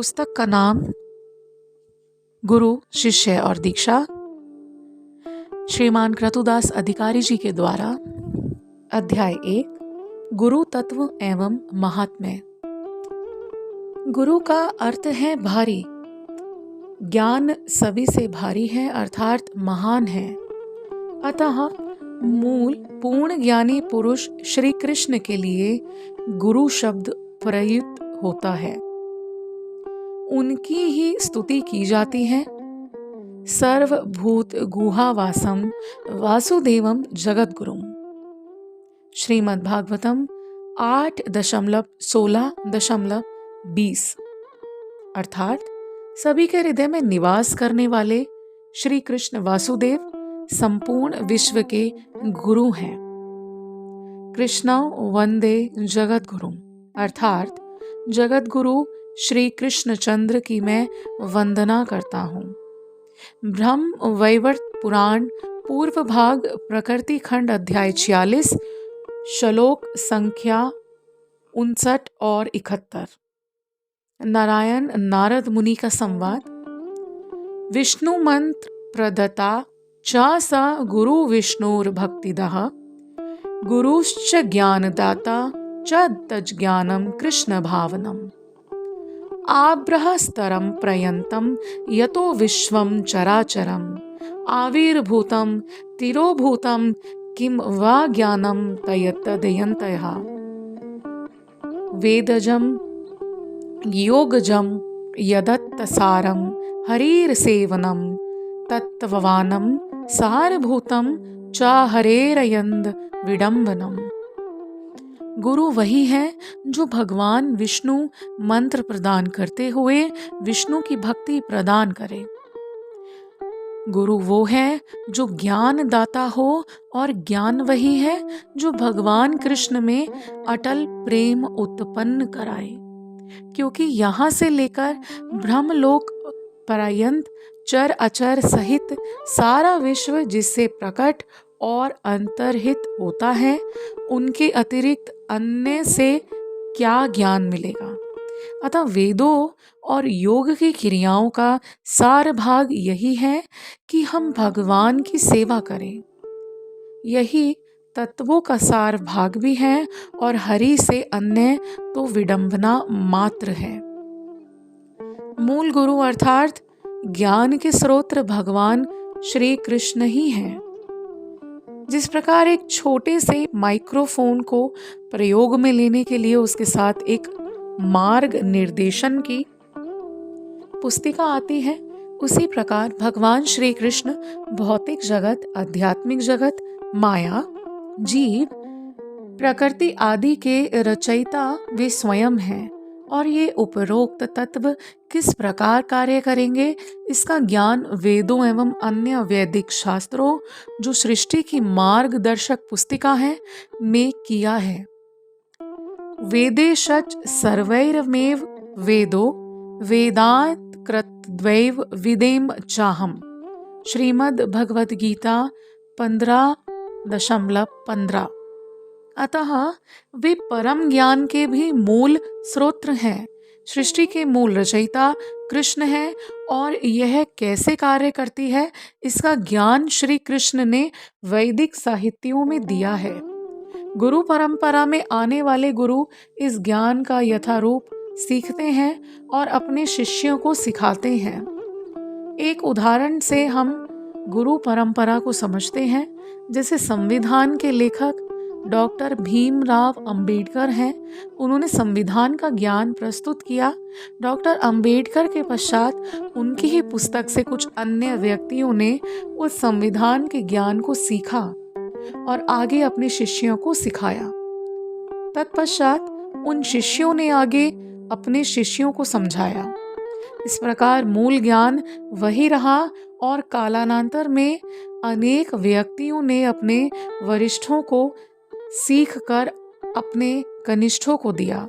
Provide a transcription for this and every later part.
पुस्तक का नाम गुरु, शिष्य और दीक्षा, श्रीमान क्रतुदास अधिकारी जी के द्वारा। अध्याय 1, गुरु तत्व एवं महात्म्य। गुरु का अर्थ है भारी। ज्ञान सभी से भारी है अर्थात महान है। अतः मूल पूर्ण ज्ञानी पुरुष श्री कृष्ण के लिए गुरु शब्द प्रयुक्त होता है। उनकी ही स्तुति की जाती है। सर्वभूत गुहावासम वासुदेवम जगद्गुरुम। श्रीमद् भागवतम 8.16.20 अर्थात सभी के हृदय में निवास करने वाले श्री कृष्ण वासुदेव संपूर्ण विश्व के गुरु हैं। कृष्ण वंदे जगद्गुरुम अर्थात जगद्गुरु श्री कृष्णचंद्र की मैं वंदना करता हूँ। ब्रह्म वैवर्त पुराण पूर्व भाग प्रकृति खंड अध्याय 46 श्लोक संख्या 59 और 71। नारायण नारद मुनि का संवाद। विष्णु मंत्र प्रदत्ता च स गुरु विष्णुर्भक्तिदः गुरुश्च ज्ञानदाता च तज्ज्ञानं कृष्ण भावनम्। आब्रहस्तरं प्रयन्तं यतो विश्वं चराचरम् आविर्भूतं तिरोभूतं किं वा ज्ञानं तयत्तदयन्तयः। वेदजं योगजं यदत्तसारं हरिर्सेवनं तत्त्ववानं सारभूतं च हरेरयन्द विडम्बनम्। गुरु वही है जो भगवान विष्णु मंत्र प्रदान करते हुए विष्णु की भक्ति प्रदान करे। गुरु वो है जो ज्ञान दाता हो और ज्ञान वही है जो भगवान कृष्ण में अटल प्रेम उत्पन्न कराए। क्योंकि यहाँ से लेकर ब्रह्मलोक पर्यंत चर अचर सहित सारा विश्व जिससे प्रकट और अंतर्हित होता है, उनके अतिरिक्त अन्य से क्या ज्ञान मिलेगा। अतः वेदों और योग की क्रियाओं का सार भाग यही है कि हम भगवान की सेवा करें। यही तत्वों का सार भाग भी है और हरि से अन्य तो विडंबना मात्र है। मूल गुरु अर्थात ज्ञान के स्रोत भगवान श्री कृष्ण ही हैं। जिस प्रकार एक छोटे से माइक्रोफोन को प्रयोग में लेने के लिए उसके साथ एक मार्ग निर्देशन की पुस्तिका आती है, उसी प्रकार भगवान श्री कृष्ण भौतिक जगत, आध्यात्मिक जगत, माया, जीव, प्रकृति आदि के रचयिता वे स्वयं हैं। और ये उपरोक्त तत्व किस प्रकार कार्य करेंगे, इसका ज्ञान वेदों एवं अन्य वैदिक शास्त्रों जो सृष्टि की मार्गदर्शक पुस्तिका है में किया है। वेदेशच सर्वैरमेव वेदो वेदांत कृतद्वैव विदेम चाहम। श्रीमद् भगवद गीता 15.15। अतः वे परम ज्ञान के भी मूल स्रोत हैं। सृष्टि के मूल रचयिता कृष्ण है और यह कैसे कार्य करती है, इसका ज्ञान श्री कृष्ण ने वैदिक साहित्यों में दिया है। गुरु परंपरा में आने वाले गुरु इस ज्ञान का यथारूप सीखते हैं और अपने शिष्यों को सिखाते हैं। एक उदाहरण से हम गुरु परंपरा को समझते हैं। जैसे संविधान के लेखक डॉक्टर भीमराव अंबेडकर हैं। उन्होंने संविधान का ज्ञान प्रस्तुत किया। डॉक्टर अंबेडकर के पश्चात उनकी ही पुस्तक से कुछ अन्य व्यक्तियों ने उस संविधान के ज्ञान को सीखा और आगे अपने शिष्यों को सिखाया। तत्पश्चात उन शिष्यों ने आगे अपने शिष्यों को समझाया। इस प्रकार मूल ज्ञान वही रहा और कालांतर में अनेक व्यक्तियों ने अपने वरिष्ठों को सीख कर अपने कनिष्ठों को दिया।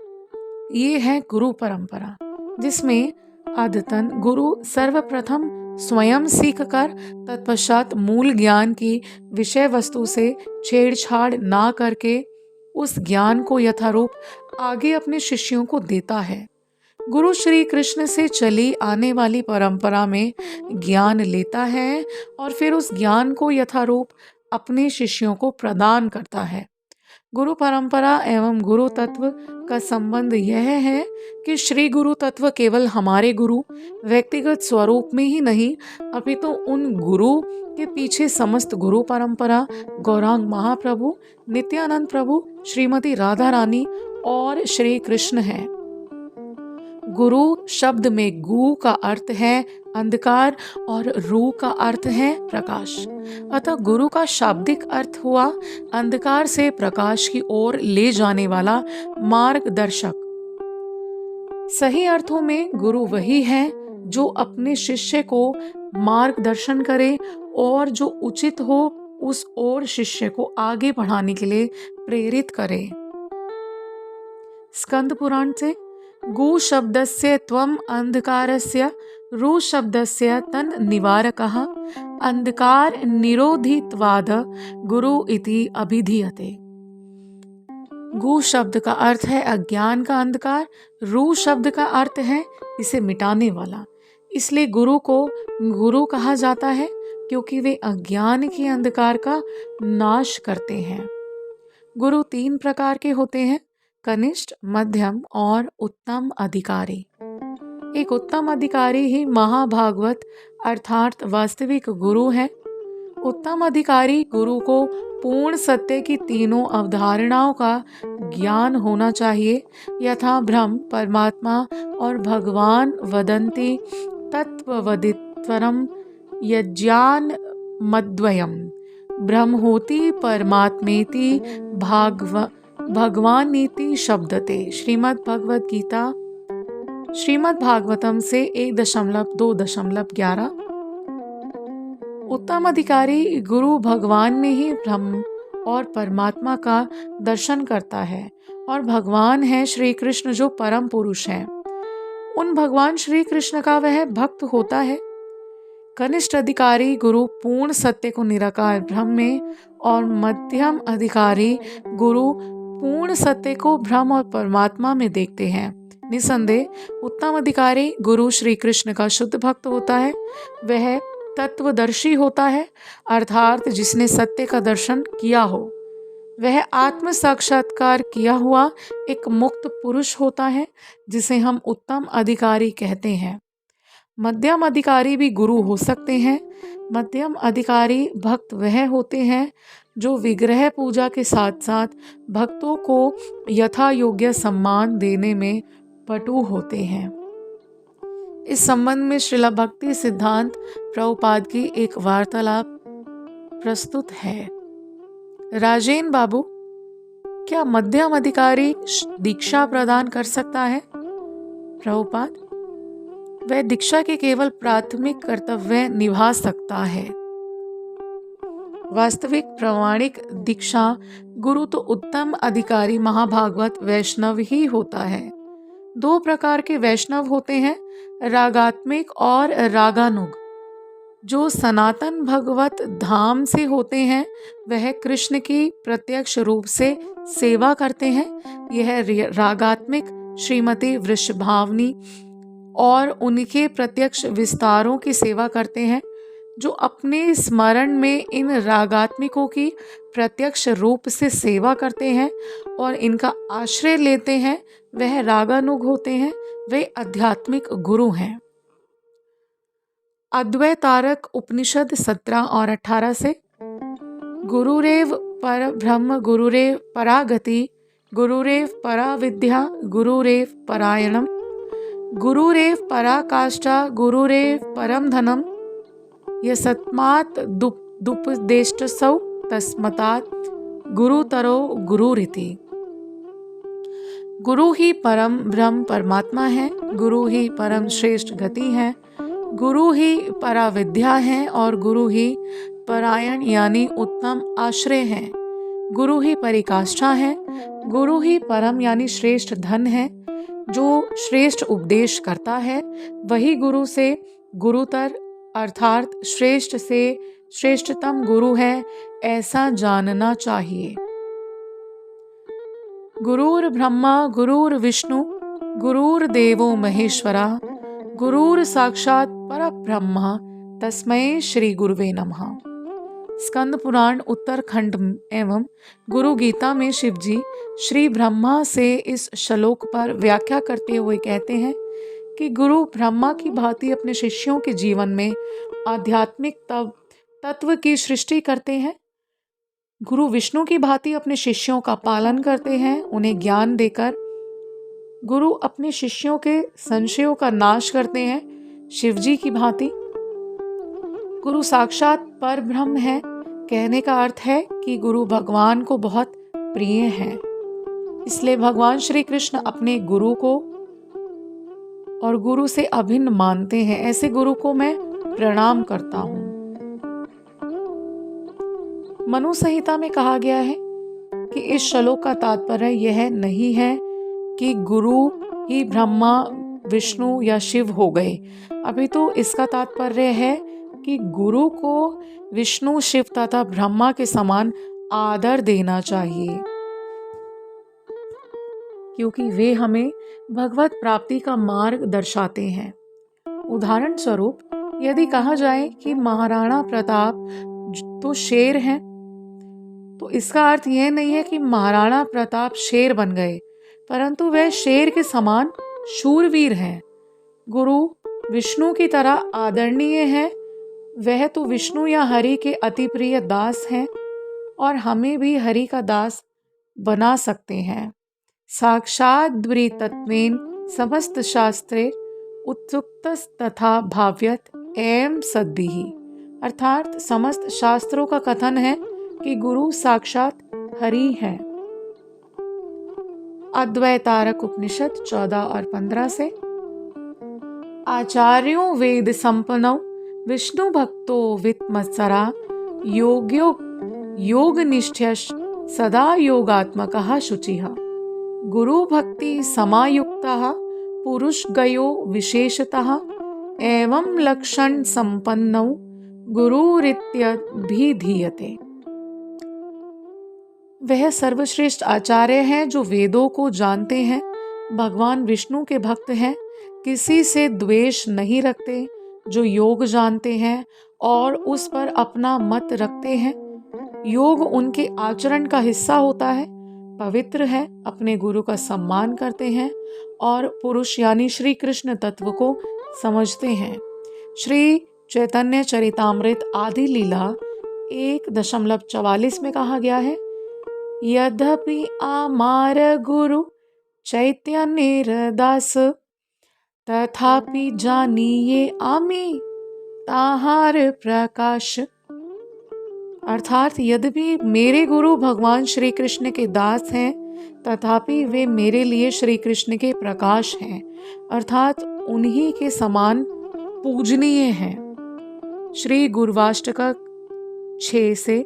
ये है गुरु परंपरा, जिसमें अद्यतन गुरु सर्वप्रथम स्वयं सीख कर तत्पश्चात मूल ज्ञान की विषय वस्तु से छेड़छाड़ ना करके उस ज्ञान को यथारूप आगे अपने शिष्यों को देता है। गुरु श्री कृष्ण से चली आने वाली परंपरा में ज्ञान लेता है और फिर उस ज्ञान को यथारूप अपने शिष्यों को प्रदान करता है। गुरु परंपरा एवं गुरु तत्व का संबंध यह है कि श्री गुरु तत्व केवल हमारे गुरु व्यक्तिगत स्वरूप में ही नहीं, अपितु उन गुरु के पीछे समस्त गुरु परंपरा, गौरांग महाप्रभु, नित्यानंद प्रभु, श्रीमती राधा रानी और श्री कृष्ण है। गुरु शब्द में गु का अर्थ है अंधकार और रू का अर्थ है प्रकाश। अतः गुरु का शाब्दिक अर्थ हुआ अंधकार से प्रकाश की ओर ले जाने वाला मार्गदर्शक। सही अर्थों में गुरु वही है जो अपने शिष्य को मार्गदर्शन करे और जो उचित हो उस ओर शिष्य को आगे बढ़ाने के लिए प्रेरित करे। स्कंद पुराण से गु शब्दस्य त्वम् अंधकारस्य रू शब्दस्य तन् निवारकः अंधकार निरोधित्वाद गुरु इति अभिधीयते। गु शब्द का अर्थ है अज्ञान का अंधकार, रू शब्द का अर्थ है इसे मिटाने वाला। इसलिए गुरु को गुरु कहा जाता है क्योंकि वे अज्ञान के अंधकार का नाश करते हैं। गुरु 3 प्रकार के होते हैं, कनिष्ठ, मध्यम और उत्तम अधिकारी। एक उत्तम अधिकारी ही महाभागवत अर्थात वास्तविक गुरु है। उत्तम अधिकारी गुरु को पूर्ण सत्य की तीनों अवधारणाओं का ज्ञान होना चाहिए, यथा ब्रह्म, परमात्मा और भगवान वदन्ति तत्त्ववदित्वरम यज्ञान मद्वयम ब्रह्मोति परमात्मेति भगवान नीति शब्दते। श्रीमद् भगवत गीता श्रीमद् भागवतम से 1.2.11। उत्तम अधिकारी गुरु भगवान में ही ब्रह्म और परमात्मा का दर्शन करता है और भगवान है श्री कृष्ण जो परम पुरुष है। उन भगवान श्री कृष्ण का वह भक्त होता है। कनिष्ठ अधिकारी गुरु पूर्ण सत्य को निराकार ब्रह्म में और मध्यम अधिकारी गुरु पूर्ण सत्य को ब्रह्म और परमात्मा में देखते हैं। निसंदेह उत्तम अधिकारी गुरु श्री कृष्ण का शुद्ध भक्त होता है। वह तत्वदर्शी होता है अर्थात जिसने सत्य का दर्शन किया हो। वह आत्म साक्षात्कार किया हुआ एक मुक्त पुरुष होता है जिसे हम उत्तम अधिकारी कहते हैं। मध्यम अधिकारी भी गुरु हो सकते हैं। मध्यम अधिकारी भक्त वह होते हैं जो विग्रह पूजा के साथ साथ भक्तों को यथा योग्य सम्मान देने में पटु होते हैं। इस संबंध में श्रीला भक्ति सिद्धांत प्रभुपाद की एक वार्तालाप प्रस्तुत है। राजेन बाबू, क्या मध्यम अधिकारी दीक्षा प्रदान कर सकता है? प्रभुपाद, वह दीक्षा के केवल प्राथमिक कर्तव्य निभा सकता है। वास्तविक प्रामाणिक दीक्षा गुरु तो उत्तम अधिकारी महाभागवत वैष्णव ही होता है। 2 प्रकार के वैष्णव होते हैं, रागात्मिक और रागानुग। जो सनातन भगवत धाम से होते हैं वह कृष्ण की प्रत्यक्ष रूप से सेवा करते हैं। यह रागात्मिक श्रीमती वृषभावनी और उनके प्रत्यक्ष विस्तारों की सेवा करते हैं। जो अपने स्मरण में इन रागात्मिकों की प्रत्यक्ष रूप से सेवा करते हैं और इनका आश्रय लेते हैं वह रागानुग होते हैं। वे आध्यात्मिक गुरु हैं। अद्वैतारक उपनिषद 17 और 18 से गुरुरेव पर ब्रह्म, गुरुरेव परागति, गुरुरेव परा विद्या, गुरुरेव परायणम, गुरुरेव पराकाष्ठा, गुरुरेव परम धनम, यस्मात् दुपदेष्टसौ तस्मात् गुरुतरो गुरुरिति। गुरु ही परम ब्रह्म परमात्मा है, गुरु ही परम श्रेष्ठ गति है, गुरु ही परा विद्या है और गुरु ही परायण यानी उत्तम आश्रय है। गुरु ही परिकाष्ठा है, गुरु ही परम यानी श्रेष्ठ धन है। जो श्रेष्ठ उपदेश करता है वही गुरु से गुरुतर अर्थात श्रेष्ठ से श्रेष्ठतम गुरु है, ऐसा जानना चाहिए। गुरुर ब्रह्मा गुरुर विष्णु गुरुर्देवो महेश्वरा गुरुर साक्षात परब्रह्म तस्मै श्री गुरुवे नमः। स्कंद पुराण उत्तरखंड एवं गुरु गीता में शिव जी श्री ब्रह्मा से इस श्लोक पर व्याख्या करते हुए कहते हैं कि गुरु ब्रह्मा की भांति अपने शिष्यों के जीवन में आध्यात्मिक तत्व की सृष्टि करते हैं। गुरु विष्णु की भांति अपने शिष्यों का पालन करते हैं, उन्हें ज्ञान देकर। गुरु अपने शिष्यों के संशयों का नाश करते हैं, शिवजी की भांति। गुरु साक्षात परब्रह्म है। कहने का अर्थ है कि गुरु भगवान को बहुत प्रिय हैं। इसलिए भगवान श्री कृष्ण अपने गुरु को और गुरु से अभिन्न मानते हैं। ऐसे गुरु को मैं प्रणाम करता हूँ। मनु संहिता में कहा गया है कि इस श्लोक का तात्पर्य यह नहीं है कि गुरु ही ब्रह्मा, विष्णु या शिव हो गए। अभी तो इसका तात्पर्य है कि गुरु को विष्णु, शिव तथा ब्रह्मा के समान आदर देना चाहिए, क्योंकि वे हमें भगवत प्राप्ति का मार्ग दर्शाते हैं। उदाहरण स्वरूप यदि कहा जाए कि महाराणा प्रताप तो शेर हैं, तो इसका अर्थ यह नहीं है कि महाराणा प्रताप शेर बन गए, परंतु वह शेर के समान शूरवीर हैं। गुरु विष्णु की तरह आदरणीय है। वह तो विष्णु या हरि के अति प्रिय दास हैं और हमें भी हरि का दास बना सकते हैं। साक्षात् द्वितत्वेन समस्त शास्त्रे उत्सुक्त तथा भाव्यत एवं सद्भिः, अर्थात समस्त शास्त्रों का कथन है कि गुरु साक्षात हरि हैं। अद्वैतारक उपनिषद 14 और 15 से आचार्यो वेद संपन्नो विष्णु भक्तो वित्मत्सरा योग निष्ठ्यश्च सदा योगात्मकः शुचिः गुरु भक्ति समायुक्तः पुरुष गयो विशेषतः एवं लक्षण संपन्नौ गुरुरित्यभिधीयते। वह सर्वश्रेष्ठ आचार्य हैं जो वेदों को जानते हैं, भगवान विष्णु के भक्त हैं, किसी से द्वेष नहीं रखते, जो योग जानते हैं और उस पर अपना मत रखते हैं। योग उनके आचरण का हिस्सा होता है, पवित्र है, अपने गुरु का सम्मान करते हैं और पुरुष यानी श्री कृष्ण तत्व को समझते हैं। श्री चैतन्य चरितामृत आदि लीला 1.44 में कहा गया है, यद्यपि आमार गुरु चैतन्य दास तथापि जानिए आमी ताहार प्रकाश। अर्थात यद्यपि मेरे गुरु भगवान श्री कृष्ण के दास हैं, तथापि वे मेरे लिए श्री कृष्ण के प्रकाश हैं, अर्थात उन्हीं के समान पूजनीय हैं। श्री गुरुवाष्टक 6 से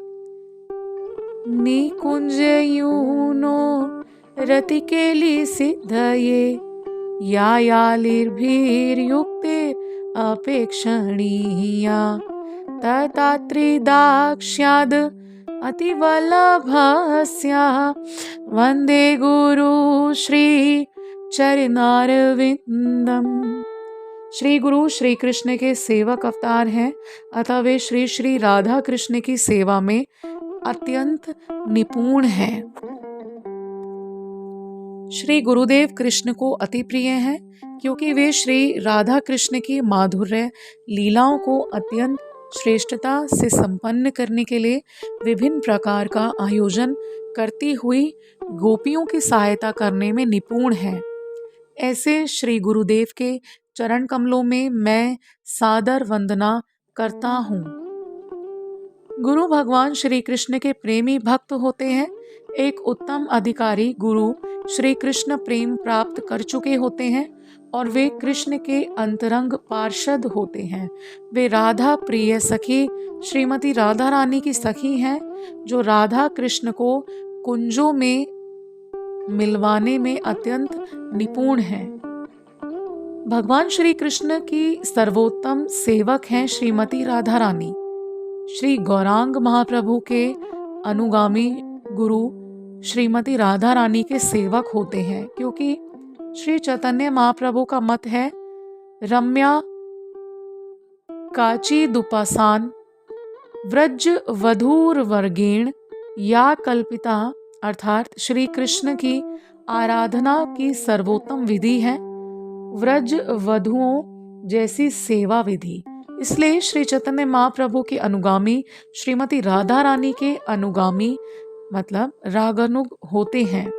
निकुंज यूनो रतिकेली सिद्धये यायालिर्भिर्युक्ते अपेक्षणीया ततात्रिदाक्ष्याद् अतिवल्लभस्य वंदे गुरु श्री चरणारविंदम। श्री गुरु श्री कृष्ण के सेवक अवतार हैं, अतः वे श्री श्री राधा कृष्ण की सेवा में अत्यंत निपुण हैं। श्री गुरुदेव कृष्ण को अति प्रिय हैं, क्योंकि वे श्री राधा कृष्ण की माधुर्य लीलाओं को अत्यंत श्रेष्ठता से संपन्न करने के लिए विभिन्न प्रकार का आयोजन करती हुई गोपियों की सहायता करने में निपुण हैं। ऐसे श्री गुरुदेव के चरण कमलों में मैं सादर वंदना करता हूँ। गुरु भगवान श्री कृष्ण के प्रेमी भक्त होते हैं। एक उत्तम अधिकारी गुरु श्री कृष्ण प्रेम प्राप्त कर चुके होते हैं और वे कृष्ण के अंतरंग पार्षद होते हैं। वे राधा प्रिय सखी श्रीमती राधा रानी की सखी हैं, जो राधा कृष्ण को कुंजों में मिलवाने में अत्यंत निपुण हैं। भगवान श्री कृष्ण की सर्वोत्तम सेवक हैं श्रीमती राधा रानी। श्री गौरांग महाप्रभु के अनुगामी गुरु श्रीमती राधा रानी के सेवक होते हैं, क्योंकि श्री चैतन्य महाप्रभु का मत है, रम्या काचिदुपासान व्रज वधूर वर्गेण या कल्पिता, अर्थात श्री कृष्ण की आराधना की सर्वोत्तम विधि है व्रज वधुओं जैसी सेवा विधि। इसलिए श्री चैतन्य महाप्रभु के अनुगामी श्रीमती राधा रानी के अनुगामी मतलब रागानुग होते हैं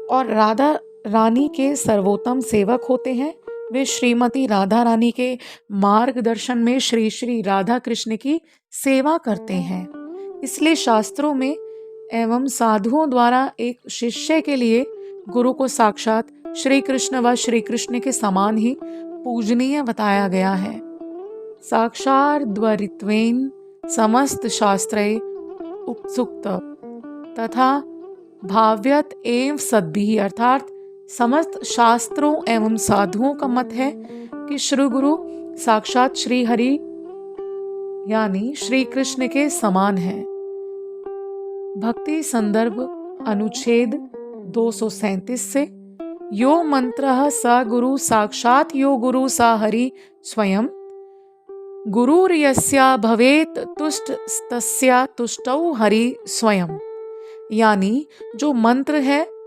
और राधा रानी के सर्वोत्तम सेवक होते हैं। वे श्रीमती राधा रानी के मार्गदर्शन में श्री श्री राधा कृष्ण की सेवा करते हैं। इसलिए शास्त्रों में एवं साधुओं द्वारा एक शिष्य के लिए गुरु को साक्षात श्री कृष्ण व श्री कृष्ण के समान ही पूजनीय बताया गया है। साक्षाद्वरित्वेन समस्त शास्त्रे उपसुक्त तथा भाव्यत एवं सद्भिः, अर्थात समस्त शास्त्रों एवं साधुओं का मत है कि श्री गुरु साक्षात श्री हरि यानी श्री कृष्ण के समान है। भक्ति संदर्भ अनुच्छेद 237 से यो मंत्रः स गुरु साक्षात यो गुरु स हरि स्वयं गुरुर्यस्या भवेत तुष्ट तस्या तुष्टौ हरि स्वयं, यानी जो मंत्र है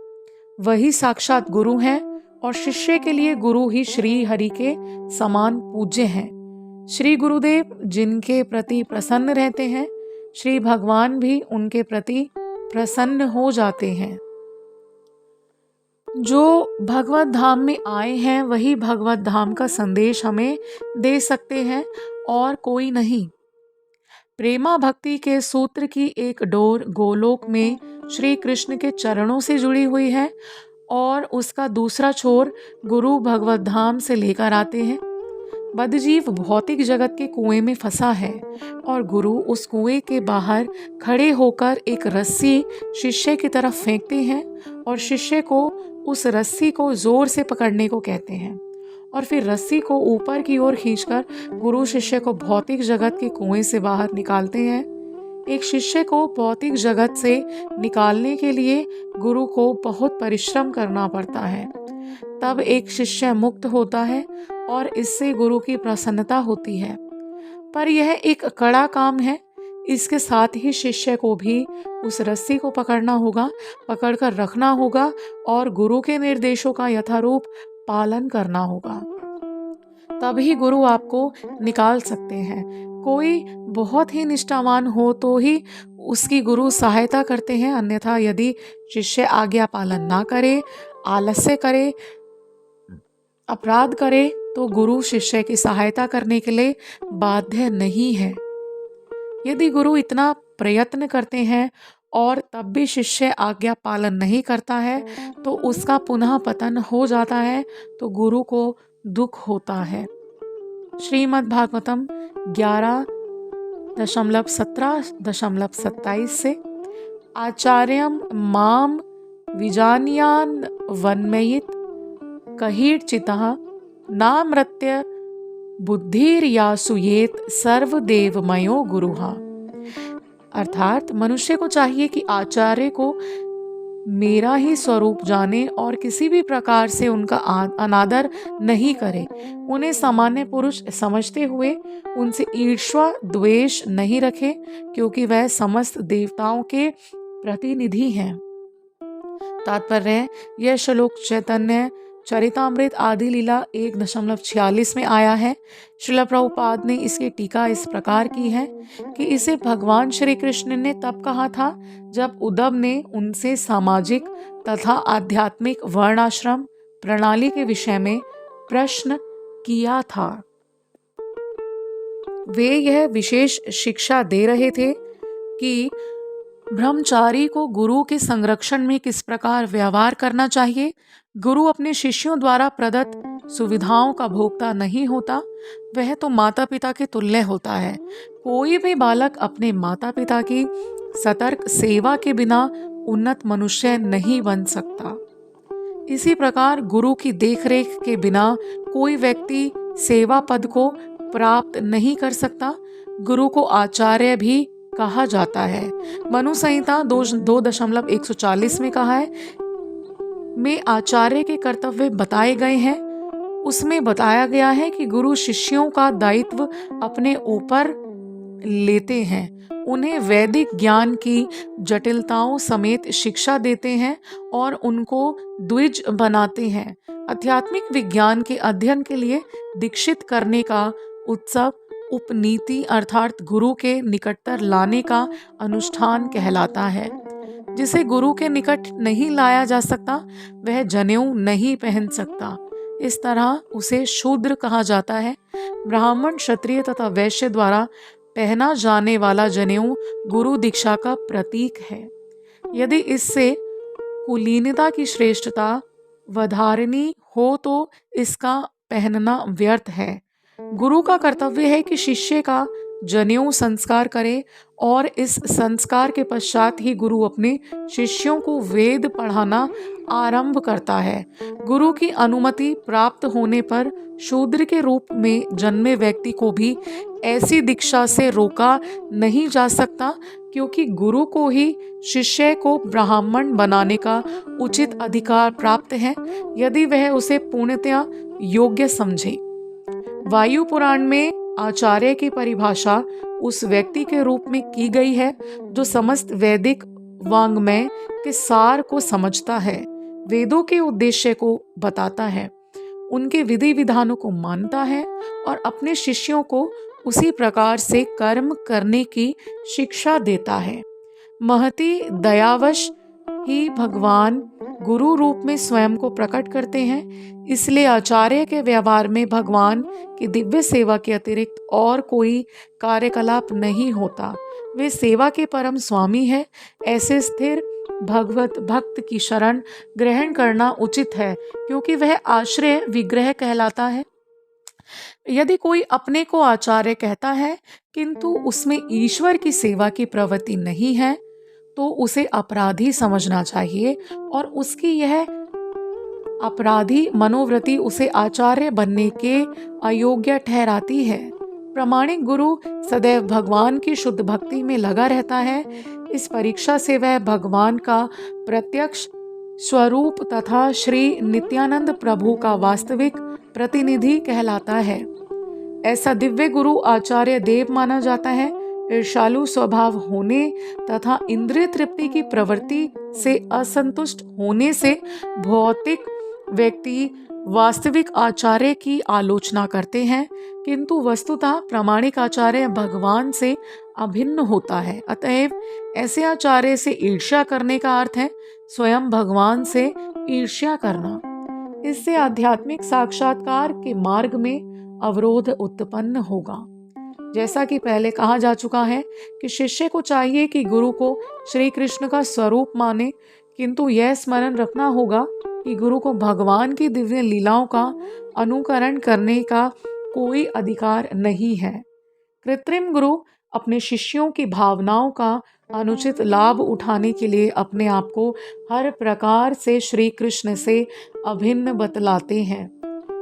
वही साक्षात गुरु है और शिष्य के लिए गुरु ही श्री हरि के समान पूज्य हैं। श्री गुरुदेव जिनके प्रति प्रसन्न रहते हैं, श्री भगवान भी उनके प्रति प्रसन्न हो जाते हैं। जो भगवत धाम में आए हैं वही भगवत धाम का संदेश हमें दे सकते हैं और कोई नहीं। प्रेमा भक्ति के सूत्र की एक डोर गोलोक में श्री कृष्ण के चरणों से जुड़ी हुई है और उसका दूसरा छोर गुरु भगवत धाम से लेकर आते हैं। बद्धजीव भौतिक जगत के कुएं में फंसा है और गुरु उस कुएं के बाहर खड़े होकर एक रस्सी शिष्य की तरफ फेंकते हैं और शिष्य को उस रस्सी को जोर से पकड़ने को कहते हैं और फिर रस्सी को ऊपर की ओर खींचकर गुरु शिष्य को भौतिक जगत के कुएं से बाहर निकालते हैं। एक शिष्य को भौतिक जगत से निकालने के लिए गुरु को बहुत परिश्रम करना पड़ता है, तब एक शिष्य मुक्त होता है और इससे गुरु की प्रसन्नता होती है। पर यह एक कड़ा काम है, इसके साथ ही शिष्य को भी उस रस्सी को पकड़ना होगा, पकड़कर रखना होगा और गुरु के निर्देशों का यथारूप पालन करना होगा, तभी गुरु आपको निकाल सकते हैं। कोई बहुत ही निष्ठावान हो तो ही उसकी गुरु सहायता करते हैं, अन्यथा यदि शिष्य आज्ञा पालन ना करे, आलस्य करे, अपराध करे तो गुरु शिष्य की सहायता करने के लिए बाध्य नहीं है। यदि गुरु इतना प्रयत्न करते हैं और तब भी शिष्य आज्ञा पालन नहीं करता है तो उसका पुनः पतन हो जाता है, तो गुरु को दुख होता है। श्रीमद् भागवतम 11.17.27 से आचार्यम माम विजानियान वन्मयित कहीर्चितः नामृत्य बुद्धिर्यासुयेत सर्वदेवमयो गुरुः, अर्थात मनुष्य को चाहिए कि आचार्य को मेरा ही स्वरूप जाने और किसी भी प्रकार से उनका अनादर नहीं करे, उन्हें सामान्य पुरुष समझते हुए उनसे ईर्ष्या द्वेष नहीं रखे, क्योंकि वह समस्त देवताओं के प्रतिनिधि हैं। तात्पर्य, यह श्लोक चैतन्य चरितामृत आदि लीला 1.46 में आया है। श्रील प्रभुपाद ने इसकी टीका इस प्रकार की है कि इसे भगवान श्री कृष्ण ने तब कहा था जब उद्धव ने उनसे सामाजिक तथा आध्यात्मिक वर्णाश्रम प्रणाली के विषय में प्रश्न किया था। वे यह विशेष शिक्षा दे रहे थे कि ब्रह्मचारी को गुरु के संरक्षण में किस प्रकार व्यवहार करना चाहिए। गुरु अपने शिष्यों द्वारा प्रदत्त सुविधाओं का भोक्ता नहीं होता, वह तो माता पिता के तुल्य होता है। कोई भी बालक अपने माता पिता की सतर्क सेवा के बिना उन्नत मनुष्य नहीं बन सकता। इसी प्रकार गुरु की देखरेख के बिना कोई व्यक्ति सेवा पद को प्राप्त नहीं कर सकता। गुरु को आचार्य भी कहा जाता है। मनु संहिता 2.140 में कहा है में आचार्य के कर्तव्य बताए गए हैं, उसमें बताया गया है कि गुरु शिष्यों का दायित्व अपने ऊपर लेते हैं, उन्हें वैदिक ज्ञान की जटिलताओं समेत शिक्षा देते हैं और उनको द्विज बनाते हैं। आध्यात्मिक विज्ञान के अध्ययन के लिए दीक्षित करने का उत्सव उपनीति अर्थात गुरु के निकटतर लाने का अनुष्ठान कहलाता है। जिसे गुरु के निकट नहीं लाया जा सकता वह जनेऊ नहीं पहन सकता, इस तरह उसे शूद्र कहा जाता है। ब्राह्मण, क्षत्रिय तथा वैश्य द्वारा पहना जाने वाला जनेऊ गुरु दीक्षा का प्रतीक है। यदि इससे कुलीनता की श्रेष्ठता वधारनी हो तो इसका पहनना व्यर्थ है। गुरु का कर्तव्य है कि शिष्य का जनेऊ संस्कार करे और इस संस्कार के पश्चात ही गुरु अपने शिष्यों को वेद पढ़ाना आरंभ करता है। गुरु की अनुमति प्राप्त होने पर शूद्र के रूप में जन्मे व्यक्ति को भी ऐसी दीक्षा से रोका नहीं जा सकता, क्योंकि गुरु को ही शिष्य को ब्राह्मण बनाने का उचित अधिकार प्राप्त है, यदि वह उसे पूर्णतया योग्य समझे। वायु पुराण में आचार्य की परिभाषा उस व्यक्ति के रूप में की गई है जो समस्त वैदिक वाङ्मय के सार को समझता है, वेदों के उद्देश्य को बताता है, उनके विधि विधानों को मानता है और अपने शिष्यों को उसी प्रकार से कर्म करने की शिक्षा देता है। महती दयावश ही भगवान गुरु रूप में स्वयं को प्रकट करते हैं, इसलिए आचार्य के व्यवहार में भगवान की दिव्य सेवा के अतिरिक्त और कोई कार्यकलाप नहीं होता। वे सेवा के परम स्वामी है। ऐसे स्थिर भगवत भक्त की शरण ग्रहण करना उचित है, क्योंकि वह आश्रय विग्रह कहलाता है। यदि कोई अपने को आचार्य कहता है किंतु उसमें ईश्वर की सेवा की प्रवृत्ति नहीं है, तो उसे अपराधी समझना चाहिए और उसकी यह अपराधी मनोवृत्ति उसे आचार्य बनने के अयोग्य ठहराती है। प्रामाणिक गुरु सदैव भगवान की शुद्ध भक्ति में लगा रहता है। इस परीक्षा से वह भगवान का प्रत्यक्ष स्वरूप तथा श्री नित्यानंद प्रभु का वास्तविक प्रतिनिधि कहलाता है। ऐसा दिव्य गुरु आचार्य देव माना जाता है। ईर्ष्यालु स्वभाव होने तथा इंद्रिय तृप्ति की प्रवृत्ति से असंतुष्ट होने से भौतिक व्यक्ति वास्तविक आचार्य की आलोचना करते हैं, किंतु वस्तुतः प्रामाणिक आचार्य भगवान से अभिन्न होता है। अतएव ऐसे आचार्य से ईर्ष्या करने का अर्थ है स्वयं भगवान से ईर्ष्या करना। इससे आध्यात्मिक साक्षात्कार के मार्ग में अवरोध उत्पन्न होगा। जैसा कि पहले कहा जा चुका है कि शिष्य को चाहिए कि गुरु को श्री कृष्ण का स्वरूप माने, किंतु यह स्मरण रखना होगा कि गुरु को भगवान की दिव्य लीलाओं का अनुकरण करने का कोई अधिकार नहीं है। कृत्रिम गुरु अपने शिष्यों की भावनाओं का अनुचित लाभ उठाने के लिए अपने आप को हर प्रकार से श्री कृष्ण से अभिन्न बतलाते हैं,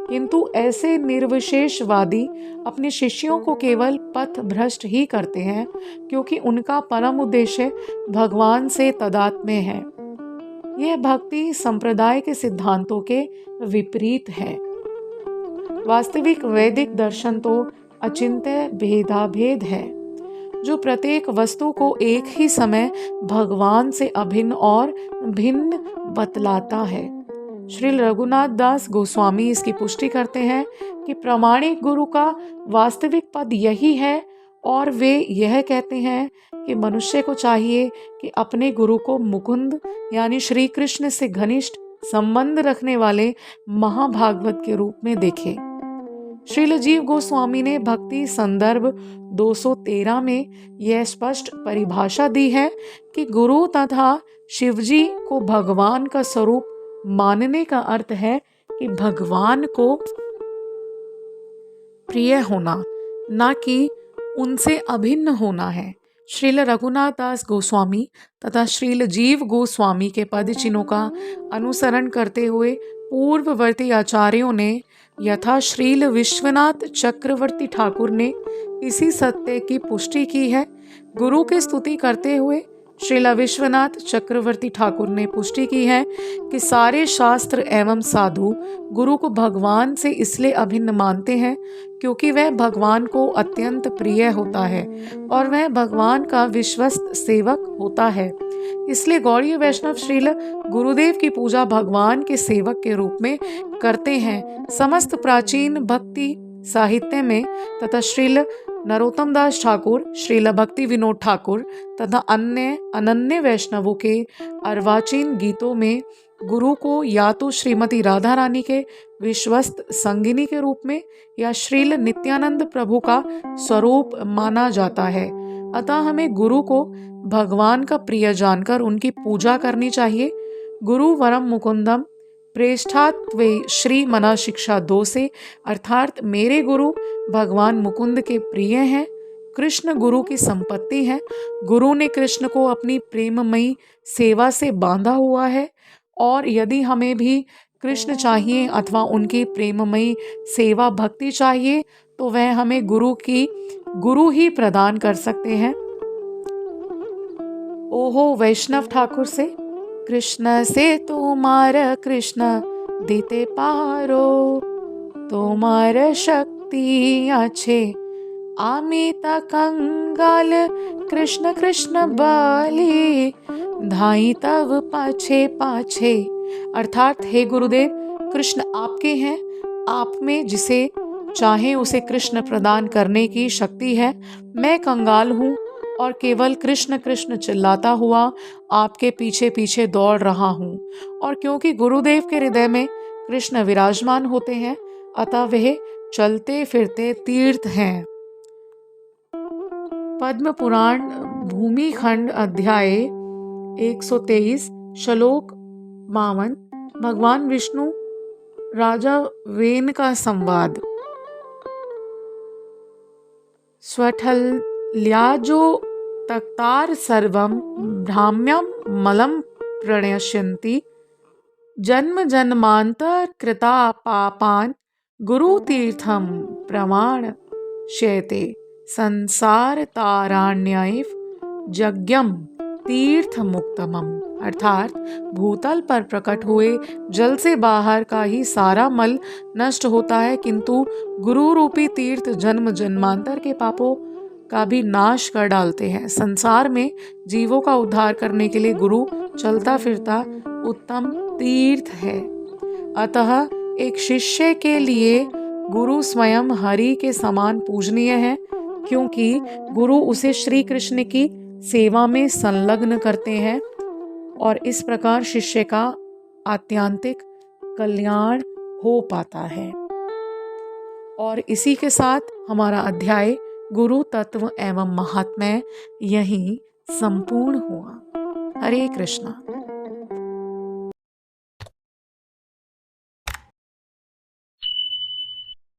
किंतु ऐसे निर्विशेषवादी अपने शिष्यों को केवल पथ भ्रष्ट ही करते हैं, क्योंकि उनका परम उद्देश्य भगवान से तादात्म्य है। यह भक्ति संप्रदाय के सिद्धांतों के विपरीत है। वास्तविक वैदिक दर्शन तो अचिंत्य भेदाभेद है, जो प्रत्येक वस्तु को एक ही समय भगवान से अभिन्न और भिन्न बतलाता है। श्री रघुनाथ दास गोस्वामी इसकी पुष्टि करते हैं कि प्रामाणिक गुरु का वास्तविक पद यही है, और वे यह कहते हैं कि मनुष्य को चाहिए कि अपने गुरु को मुकुंद यानी श्री कृष्ण से घनिष्ठ संबंध रखने वाले महाभागवत के रूप में देखे। श्रील जीव गोस्वामी ने भक्ति संदर्भ 213 में यह स्पष्ट परिभाषा दी है कि गुरु तथा शिवजी को भगवान का स्वरूप मानने का अर्थ है कि भगवान को प्रिय होना, ना कि उनसे अभिन्न होना है। श्रील रघुनाथ दास गोस्वामी तथा श्रील जीव गोस्वामी के पद चिन्हों का अनुसरण करते हुए पूर्ववर्ती आचार्यों ने यथा श्रील विश्वनाथ चक्रवर्ती ठाकुर ने इसी सत्य की पुष्टि की है। गुरु की स्तुति करते हुए श्रीला विश्वनाथ चक्रवर्ती ठाकुर ने पुष्टि की है कि सारे शास्त्र एवं साधु गुरु को भगवान से इसलिए अभिन्न मानते हैं क्योंकि वह भगवान को अत्यंत प्रिय होता है और वह भगवान का विश्वस्त सेवक होता है। इसलिए गौड़ीय वैष्णव श्रील गुरुदेव की पूजा भगवान के सेवक के रूप में करते हैं। समस्त प्राचीन भक्ति साहित्य में तथा श्रील नरोत्तम दास ठाकुर, श्रील भक्ति विनोद ठाकुर तथा अन्य अनन्य वैष्णवों के अर्वाचीन गीतों में गुरु को या तो श्रीमती राधा रानी के विश्वस्त संगिनी के रूप में या श्रील नित्यानंद प्रभु का स्वरूप माना जाता है। अतः हमें गुरु को भगवान का प्रिय जानकर उनकी पूजा करनी चाहिए। गुरु वरम मुकुंदम प्रेष्ठात्वे श्री मना शिक्षा 2 से, अर्थात मेरे गुरु भगवान मुकुंद के प्रिय हैं। कृष्ण गुरु की संपत्ति है। गुरु ने कृष्ण को अपनी प्रेममयी सेवा से बांधा हुआ है और यदि हमें भी कृष्ण चाहिए अथवा उनकी प्रेममयी सेवा भक्ति चाहिए तो वह हमें गुरु ही प्रदान कर सकते हैं। ओहो वैष्णव ठाकुर से, कृष्ण से तुम्हार कृष्ण देते पारो, तुम्हार शक्ति अच्छे अमित कंगाल, कृष्ण कृष्ण बाली धाई तब पाछे पाछे। अर्थात हे गुरुदेव, कृष्ण आपके हैं, आप में जिसे चाहे उसे कृष्ण प्रदान करने की शक्ति है। मैं कंगाल हूँ और केवल कृष्ण कृष्ण चिल्लाता हुआ आपके पीछे पीछे दौड़ रहा हूँ। और क्योंकि गुरुदेव के हृदय में कृष्ण विराजमान होते हैं अतः वह चलते फिरते तीर्थ हैं। पद्म पुराण भूमि खंड अध्याय 123 श्लोक 52 भगवान विष्णु राजा वेन का संवाद। स्वठल्याजो तक्तार सर्वं भ्राम्यं मलं प्रणश्यन्ति, जन्म जन्मांतर कृता पापान गुरु तीर्थम प्रमाण श्यते, संसार ताराण्यैव यज्ञम तीर्थ मुक्तमम। अर्थात भूतल पर प्रकट हुए जल से बाहर का ही सारा मल नष्ट होता है, किंतु गुरु रूपी तीर्थ जन्म जन्मांतर के पापों का भी नाश कर डालते हैं। संसार में जीवों का उद्धार करने के लिए गुरु चलता फिरता उत्तम तीर्थ है। अतः एक शिष्य के लिए गुरु स्वयं हरि के समान पूजनीय है, क्योंकि गुरु उसे श्री कृष्ण की सेवा में संलग्न करते हैं और इस प्रकार शिष्य का आत्यांतिक कल्याण हो पाता है। और इसी के साथ हमारा अध्याय गुरु तत्व एवं महात्म्य यहीं संपूर्ण हुआ। हरे कृष्णा।